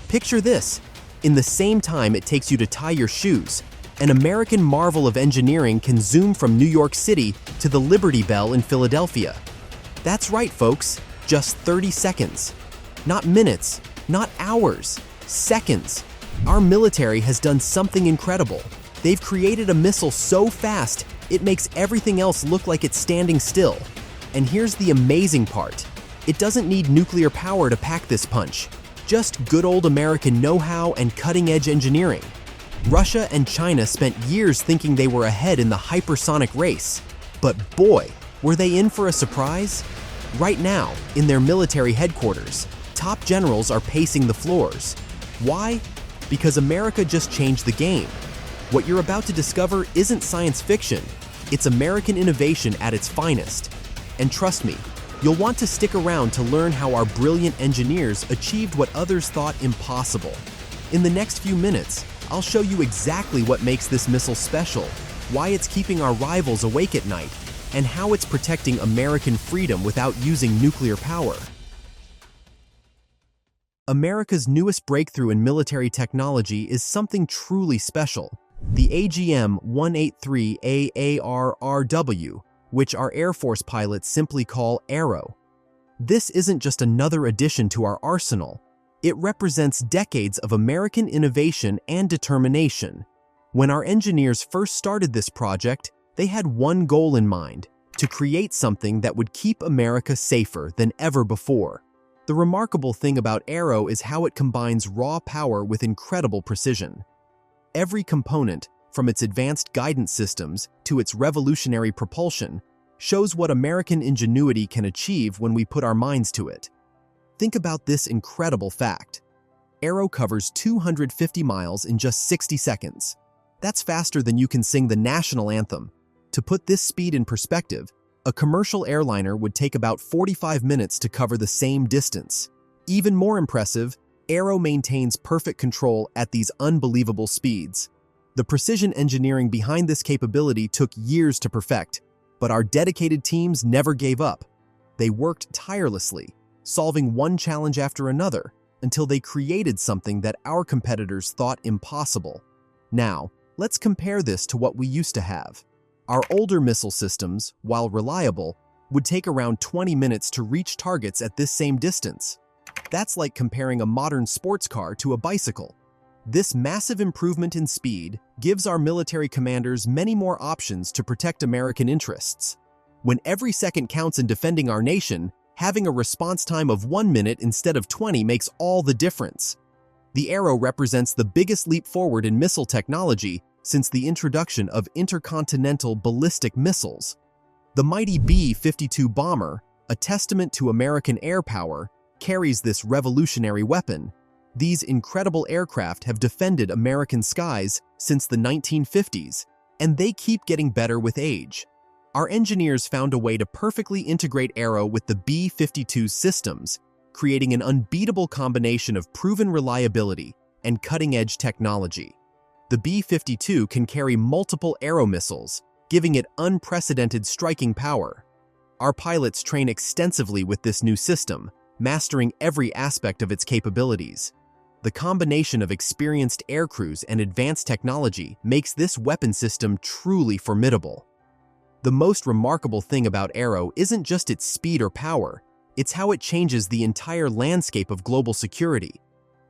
Picture this. In the same time it takes you to tie your shoes, an American marvel of engineering can zoom from New York City to the Liberty Bell in Philadelphia. That's right, folks, just 30 seconds. Not minutes, not hours, seconds. Our military has done something incredible. They've created a missile so fast, it makes everything else look like it's standing still. And here's the amazing part. It doesn't need nuclear power to pack this punch. Just good old American know-how and cutting-edge engineering. Russia and China spent years thinking they were ahead in the hypersonic race. But boy, were they in for a surprise? Right now, in their military headquarters, top generals are pacing the floors. Why? Because America just changed the game. What you're about to discover isn't science fiction. It's American innovation at its finest. And trust me, you'll want to stick around to learn how our brilliant engineers achieved what others thought impossible. In the next few minutes, I'll show you exactly what makes this missile special, why it's keeping our rivals awake at night, and how it's protecting American freedom without using nuclear power. America's newest breakthrough in military technology is something truly special, the AGM-183AARRW, which our Air Force pilots simply call Arrow. This isn't just another addition to our arsenal. It represents decades of American innovation and determination. When our engineers first started this project, they had one goal in mind: to create something that would keep America safer than ever before. The remarkable thing about Arrow is how it combines raw power with incredible precision. Every component, from its advanced guidance systems to its revolutionary propulsion, shows what American ingenuity can achieve when we put our minds to it. Think about this incredible fact. Arrow covers 250 miles in just 60 seconds. That's faster than you can sing the national anthem. To put this speed in perspective, a commercial airliner would take about 45 minutes to cover the same distance. Even more impressive, Arrow maintains perfect control at these unbelievable speeds. The precision engineering behind this capability took years to perfect, but our dedicated teams never gave up. They worked tirelessly, solving one challenge after another, until they created something that our competitors thought impossible. Now, let's compare this to what we used to have. Our older missile systems, while reliable, would take around 20 minutes to reach targets at this same distance. That's like comparing a modern sports car to a bicycle. This massive improvement in speed gives our military commanders many more options to protect American interests. When every second counts in defending our nation, having a response time of 1 minute instead of 20 makes all the difference. The Arrow represents the biggest leap forward in missile technology since the introduction of intercontinental ballistic missiles. The mighty B-52 bomber, a testament to American air power, carries this revolutionary weapon. These incredible aircraft have defended American skies since the 1950s, and they keep getting better with age. Our engineers found a way to perfectly integrate Arrow with the B-52's systems, creating an unbeatable combination of proven reliability and cutting-edge technology. The B-52 can carry multiple Arrow missiles, giving it unprecedented striking power. Our pilots train extensively with this new system, mastering every aspect of its capabilities. The combination of experienced aircrews and advanced technology makes this weapon system truly formidable. The most remarkable thing about Arrow isn't just its speed or power, it's how it changes the entire landscape of global security.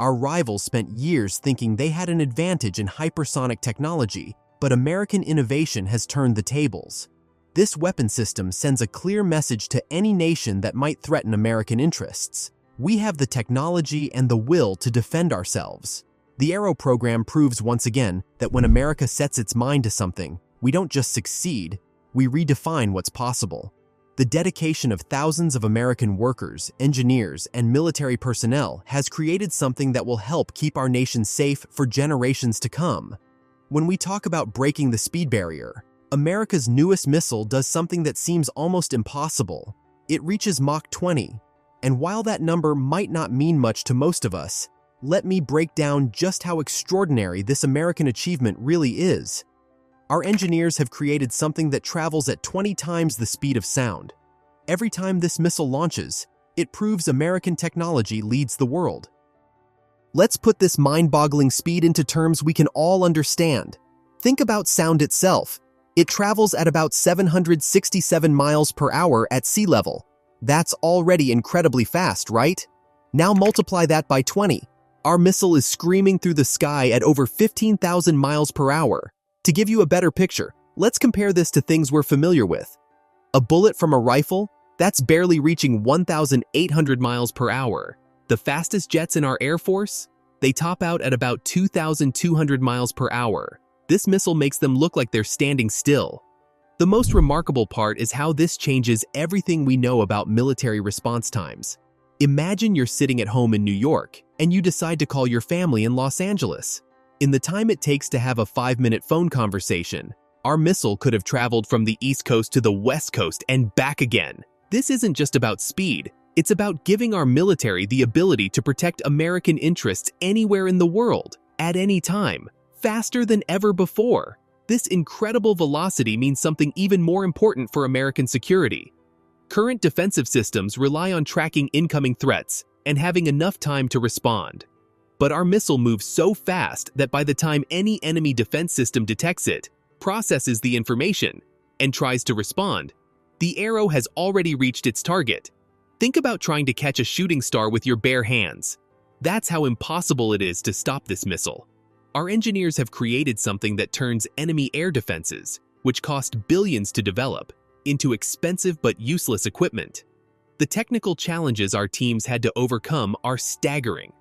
Our rivals spent years thinking they had an advantage in hypersonic technology, but American innovation has turned the tables. This weapon system sends a clear message to any nation that might threaten American interests. We have the technology and the will to defend ourselves. The Arrow program proves once again that when America sets its mind to something, we don't just succeed, we redefine what's possible. The dedication of thousands of American workers, engineers, and military personnel has created something that will help keep our nation safe for generations to come. When we talk about breaking the speed barrier, America's newest missile does something that seems almost impossible. It reaches Mach 20. And while that number might not mean much to most of us, let me break down just how extraordinary this American achievement really is. Our engineers have created something that travels at 20 times the speed of sound. Every time this missile launches, it proves American technology leads the world. Let's put this mind-boggling speed into terms we can all understand. Think about sound itself. It travels at about 767 miles per hour at sea level. That's already incredibly fast, right? Now multiply that by 20. Our missile is screaming through the sky at over 15,000 miles per hour. To give you a better picture, let's compare this to things we're familiar with. A bullet from a rifle? That's barely reaching 1,800 miles per hour. The fastest jets in our Air Force? They top out at about 2,200 miles per hour. This missile makes them look like they're standing still. The most remarkable part is how this changes everything we know about military response times. Imagine you're sitting at home in New York, and you decide to call your family in Los Angeles. In the time it takes to have a 5-minute phone conversation, our missile could have traveled from the East Coast to the West Coast and back again. This isn't just about speed, it's about giving our military the ability to protect American interests anywhere in the world, at any time, faster than ever before. This incredible velocity means something even more important for American security. Current defensive systems rely on tracking incoming threats and having enough time to respond. But our missile moves so fast that by the time any enemy defense system detects it, processes the information, and tries to respond, the arrow has already reached its target. Think about trying to catch a shooting star with your bare hands. That's how impossible it is to stop this missile. Our engineers have created something that turns enemy air defenses, which cost billions to develop, into expensive but useless equipment. The technical challenges our teams had to overcome are staggering.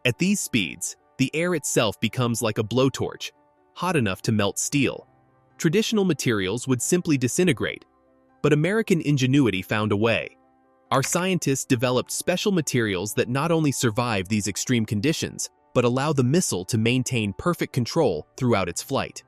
At these speeds, the air itself becomes like a blowtorch, hot enough to melt steel. Traditional materials would simply disintegrate, but American ingenuity found a way. Our scientists developed special materials that not only survive these extreme conditions, but allow the missile to maintain perfect control throughout its flight.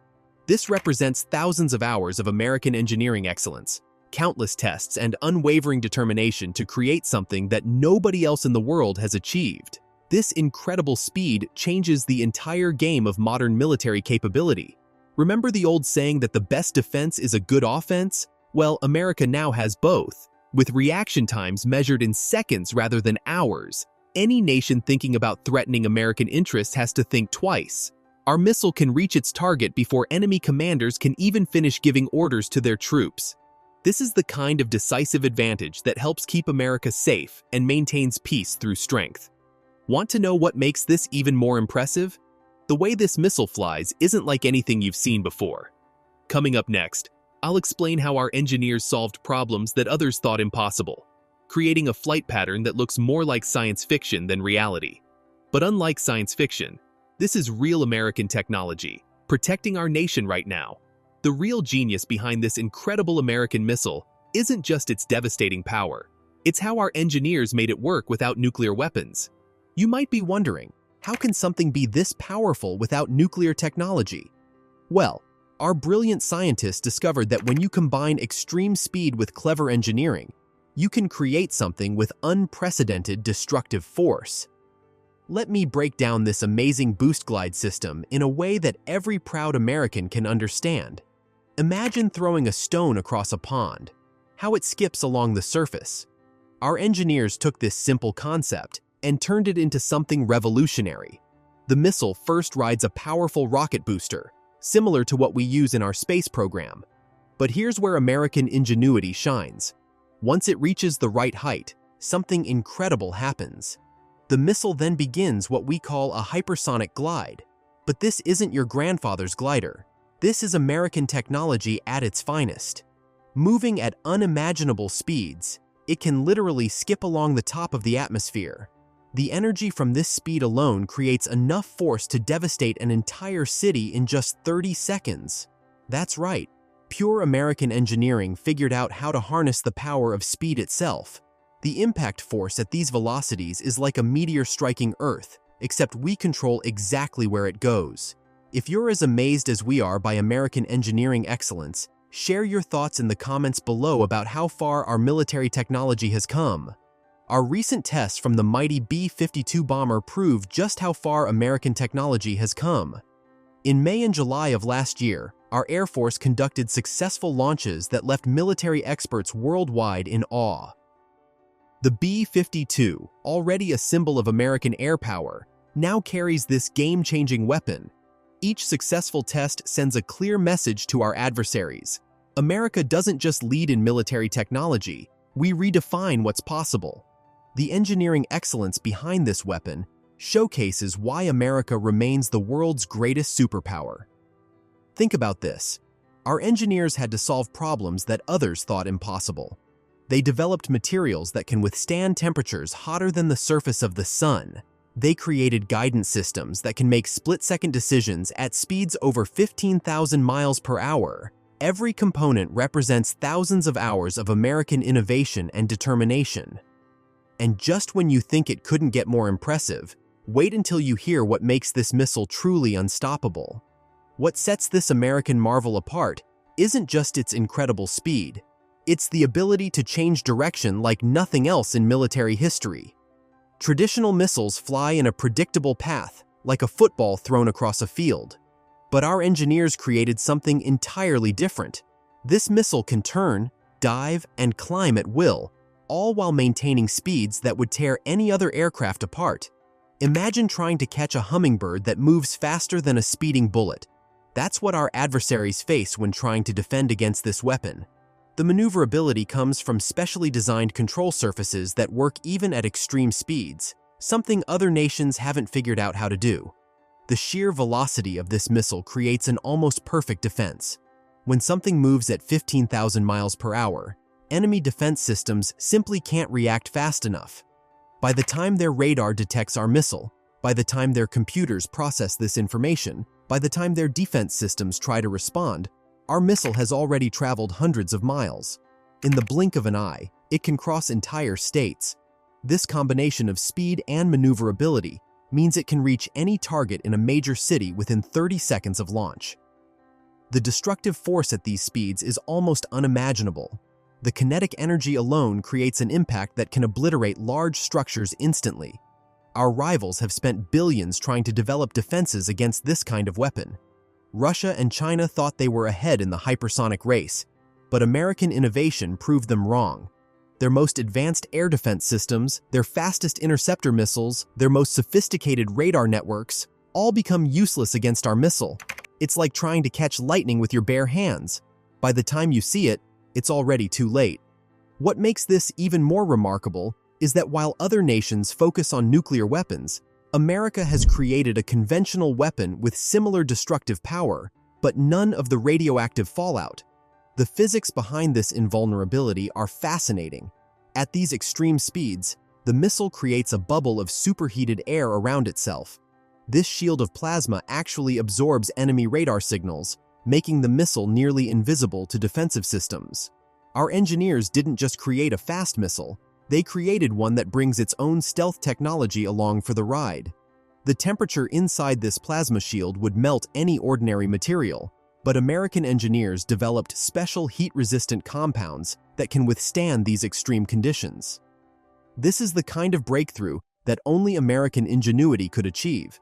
This represents thousands of hours of American engineering excellence, countless tests, and unwavering determination to create something that nobody else in the world has achieved. This incredible speed changes the entire game of modern military capability. Remember the old saying that the best defense is a good offense? Well, America now has both, with reaction times measured in seconds rather than hours. Any nation thinking about threatening American interests has to think twice. Our missile can reach its target before enemy commanders can even finish giving orders to their troops. This is the kind of decisive advantage that helps keep America safe and maintains peace through strength. Want to know what makes this even more impressive? The way this missile flies isn't like anything you've seen before. Coming up next, I'll explain how our engineers solved problems that others thought impossible, creating a flight pattern that looks more like science fiction than reality. But unlike science fiction, this is real American technology, protecting our nation right now. The real genius behind this incredible American missile isn't just its devastating power, it's how our engineers made it work without nuclear weapons. You might be wondering, how can something be this powerful without nuclear technology? Well, our brilliant scientists discovered that when you combine extreme speed with clever engineering, you can create something with unprecedented destructive force. Let me break down this amazing boost glide system in a way that every proud American can understand. Imagine throwing a stone across a pond, how it skips along the surface. Our engineers took this simple concept and turned it into something revolutionary. The missile first rides a powerful rocket booster, similar to what we use in our space program. But here's where American ingenuity shines. Once it reaches the right height, something incredible happens. The missile then begins what we call a hypersonic glide. But this isn't your grandfather's glider. This is American technology at its finest. Moving at unimaginable speeds, it can literally skip along the top of the atmosphere. The energy from this speed alone creates enough force to devastate an entire city in just 30 seconds. That's right. Pure American engineering figured out how to harness the power of speed itself. The impact force at these velocities is like a meteor striking Earth, except we control exactly where it goes. If you're as amazed as we are by American engineering excellence, share your thoughts in the comments below about how far our military technology has come. Our recent tests from the mighty B-52 bomber prove just how far American technology has come. In May and July of last year, our Air Force conducted successful launches that left military experts worldwide in awe. The B-52, already a symbol of American air power, now carries this game-changing weapon. Each successful test sends a clear message to our adversaries. America doesn't just lead in military technology, we redefine what's possible. The engineering excellence behind this weapon showcases why America remains the world's greatest superpower. Think about this. Our engineers had to solve problems that others thought impossible. They developed materials that can withstand temperatures hotter than the surface of the sun. They created guidance systems that can make split-second decisions at speeds over 15,000 miles per hour. Every component represents thousands of hours of American innovation and determination. And just when you think it couldn't get more impressive, wait until you hear what makes this missile truly unstoppable. What sets this American marvel apart isn't just its incredible speed. It's the ability to change direction like nothing else in military history. Traditional missiles fly in a predictable path, like a football thrown across a field. But our engineers created something entirely different. This missile can turn, dive, and climb at will, all while maintaining speeds that would tear any other aircraft apart. Imagine trying to catch a hummingbird that moves faster than a speeding bullet. That's what our adversaries face when trying to defend against this weapon. The maneuverability comes from specially designed control surfaces that work even at extreme speeds, something other nations haven't figured out how to do. The sheer velocity of this missile creates an almost perfect defense. When something moves at 15,000 miles per hour, enemy defense systems simply can't react fast enough. By the time their radar detects our missile, by the time their computers process this information, by the time their defense systems try to respond, our missile has already traveled hundreds of miles. In the blink of an eye, it can cross entire states. This combination of speed and maneuverability means it can reach any target in a major city within 30 seconds of launch. The destructive force at these speeds is almost unimaginable. The kinetic energy alone creates an impact that can obliterate large structures instantly. Our rivals have spent billions trying to develop defenses against this kind of weapon. Russia and China thought they were ahead in the hypersonic race, but American innovation proved them wrong. Their most advanced air defense systems, their fastest interceptor missiles, their most sophisticated radar networks, all become useless against our missile. It's like trying to catch lightning with your bare hands. By the time you see it, it's already too late. What makes this even more remarkable is that while other nations focus on nuclear weapons, America has created a conventional weapon with similar destructive power, but none of the radioactive fallout. The physics behind this invulnerability are fascinating. At these extreme speeds, the missile creates a bubble of superheated air around itself. This shield of plasma actually absorbs enemy radar signals, making the missile nearly invisible to defensive systems. Our engineers didn't just create a fast missile, they created one that brings its own stealth technology along for the ride. The temperature inside this plasma shield would melt any ordinary material, but American engineers developed special heat-resistant compounds that can withstand these extreme conditions. This is the kind of breakthrough that only American ingenuity could achieve.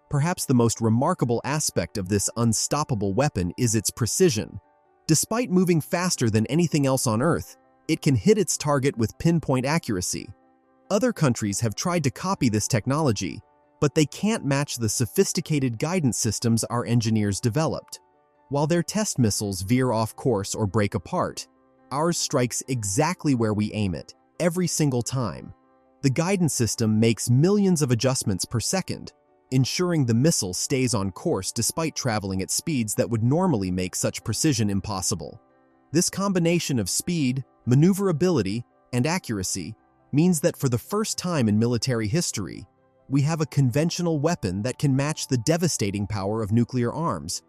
Perhaps the most remarkable aspect of this unstoppable weapon is its precision. Despite moving faster than anything else on Earth, it can hit its target with pinpoint accuracy. Other countries have tried to copy this technology, but they can't match the sophisticated guidance systems our engineers developed. While their test missiles veer off course or break apart, ours strikes exactly where we aim it, every single time. The guidance system makes millions of adjustments per second, ensuring the missile stays on course despite traveling at speeds that would normally make such precision impossible. This combination of speed, maneuverability, and accuracy means that for the first time in military history, we have a conventional weapon that can match the devastating power of nuclear arms.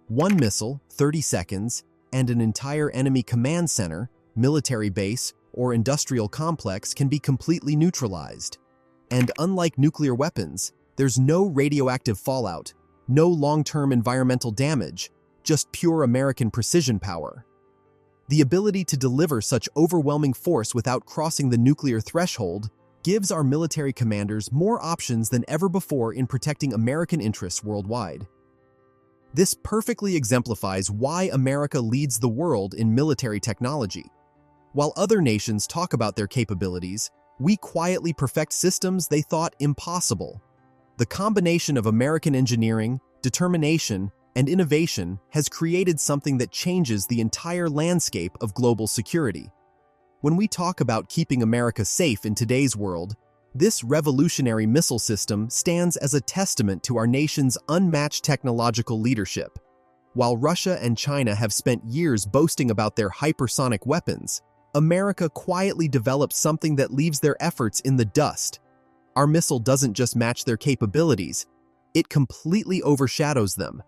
One missile, 30 seconds, and an entire enemy command center, military base, or industrial complex can be completely neutralized. And unlike nuclear weapons, there's no radioactive fallout, no long-term environmental damage, just pure American precision power. The ability to deliver such overwhelming force without crossing the nuclear threshold gives our military commanders more options than ever before in protecting American interests worldwide. This perfectly exemplifies why America leads the world in military technology. While other nations talk about their capabilities, we quietly perfect systems they thought impossible. The combination of American engineering, determination, and innovation has created something that changes the entire landscape of global security. When we talk about keeping America safe in today's world, this revolutionary missile system stands as a testament to our nation's unmatched technological leadership. While Russia and China have spent years boasting about their hypersonic weapons, America quietly developed something that leaves their efforts in the dust. Our missile doesn't just match their capabilities, it completely overshadows them.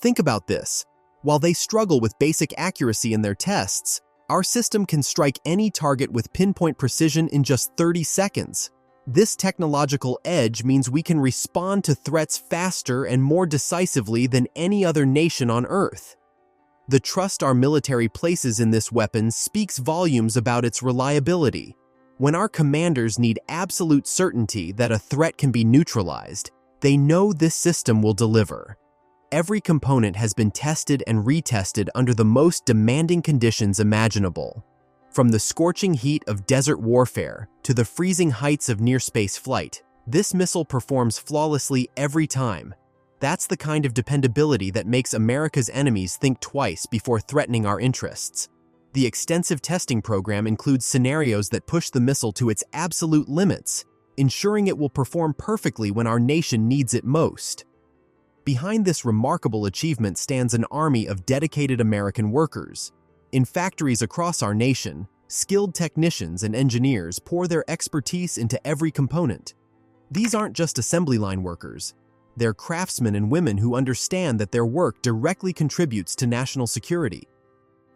Think about this. While they struggle with basic accuracy in their tests, our system can strike any target with pinpoint precision in just 30 seconds. This technological edge means we can respond to threats faster and more decisively than any other nation on Earth. The trust our military places in this weapon speaks volumes about its reliability. When our commanders need absolute certainty that a threat can be neutralized, they know this system will deliver. Every component has been tested and retested under the most demanding conditions imaginable. From the scorching heat of desert warfare to the freezing heights of near-space flight, this missile performs flawlessly every time. That's the kind of dependability that makes America's enemies think twice before threatening our interests. The extensive testing program includes scenarios that push the missile to its absolute limits, ensuring it will perform perfectly when our nation needs it most. Behind this remarkable achievement stands an army of dedicated American workers. In factories across our nation, skilled technicians and engineers pour their expertise into every component. These aren't just assembly line workers. They're craftsmen and women who understand that their work directly contributes to national security.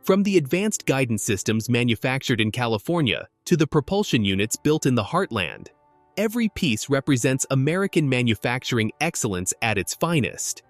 From the advanced guidance systems manufactured in California to the propulsion units built in the heartland, every piece represents American manufacturing excellence at its finest.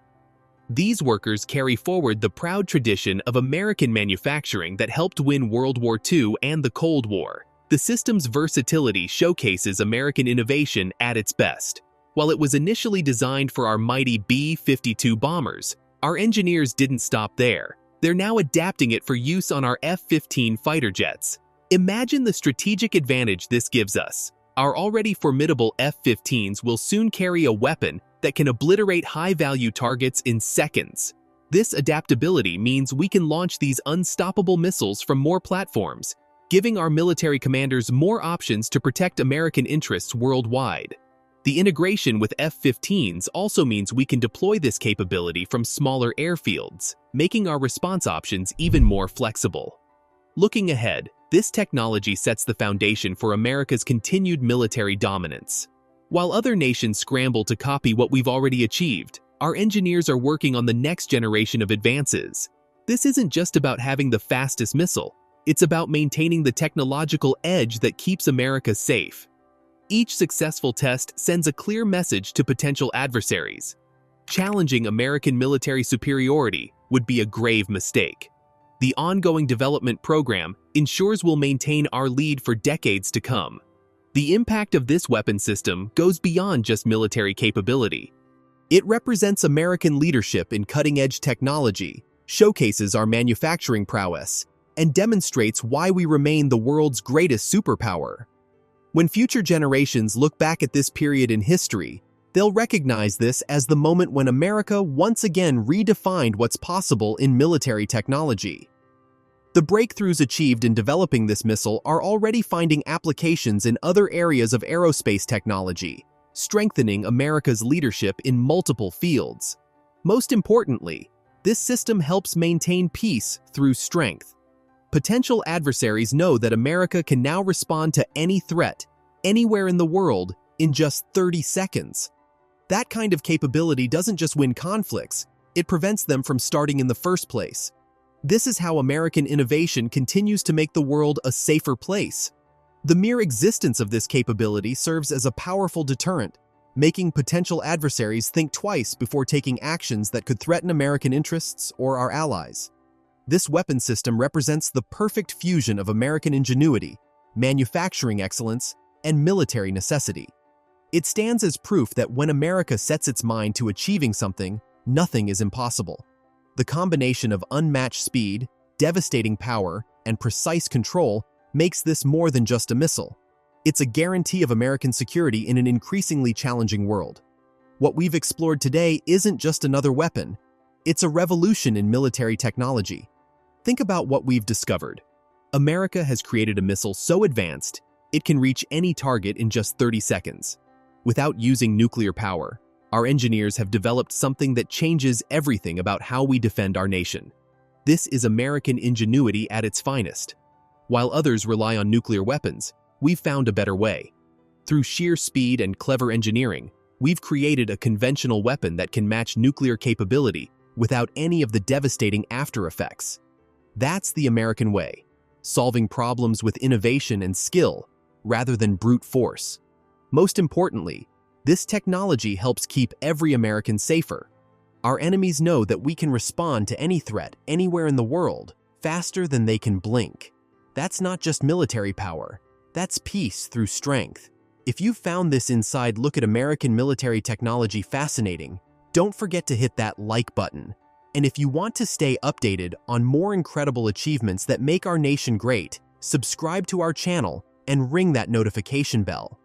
These workers carry forward the proud tradition of American manufacturing that helped win World War II and the Cold War. The system's versatility showcases American innovation at its best. While it was initially designed for our mighty B-52 bombers, our engineers didn't stop there. They're now adapting it for use on our F-15 fighter jets. Imagine the strategic advantage this gives us. Our already formidable F-15s will soon carry a weapon that can obliterate high-value targets in seconds. This adaptability means we can launch these unstoppable missiles from more platforms, giving our military commanders more options to protect American interests worldwide. The integration with F-15s also means we can deploy this capability from smaller airfields, making our response options even more flexible. Looking ahead, this technology sets the foundation for America's continued military dominance. While other nations scramble to copy what we've already achieved, our engineers are working on the next generation of advances. This isn't just about having the fastest missile, it's about maintaining the technological edge that keeps America safe. Each successful test sends a clear message to potential adversaries. Challenging American military superiority would be a grave mistake. The ongoing development program ensures we'll maintain our lead for decades to come. The impact of this weapon system goes beyond just military capability. It represents American leadership in cutting-edge technology, showcases our manufacturing prowess, and demonstrates why we remain the world's greatest superpower. When future generations look back at this period in history, they'll recognize this as the moment when America once again redefined what's possible in military technology. The breakthroughs achieved in developing this missile are already finding applications in other areas of aerospace technology, strengthening America's leadership in multiple fields. Most importantly, this system helps maintain peace through strength. Potential adversaries know that America can now respond to any threat, anywhere in the world, in just 30 seconds. That kind of capability doesn't just win conflicts, it prevents them from starting in the first place. This is how American innovation continues to make the world a safer place. The mere existence of this capability serves as a powerful deterrent, making potential adversaries think twice before taking actions that could threaten American interests or our allies. This weapon system represents the perfect fusion of American ingenuity, manufacturing excellence, and military necessity. It stands as proof that when America sets its mind to achieving something, nothing is impossible. The combination of unmatched speed, devastating power, and precise control makes this more than just a missile. It's a guarantee of American security in an increasingly challenging world. What we've explored today isn't just another weapon. It's a revolution in military technology. Think about what we've discovered. America has created a missile so advanced, it can reach any target in just 30 seconds. Without using nuclear power, our engineers have developed something that changes everything about how we defend our nation. This is American ingenuity at its finest. While others rely on nuclear weapons, we've found a better way. Through sheer speed and clever engineering, we've created a conventional weapon that can match nuclear capability without any of the devastating after effects. That's the American way, solving problems with innovation and skill rather than brute force. Most importantly, this technology helps keep every American safer. Our enemies know that we can respond to any threat anywhere in the world faster than they can blink. That's not just military power, that's peace through strength. If you found this inside Look at American Military Technology fascinating, don't forget to hit that like button. And if you want to stay updated on more incredible achievements that make our nation great, subscribe to our channel and ring that notification bell.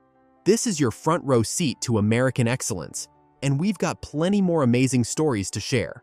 This is your front row seat to American excellence, and we've got plenty more amazing stories to share.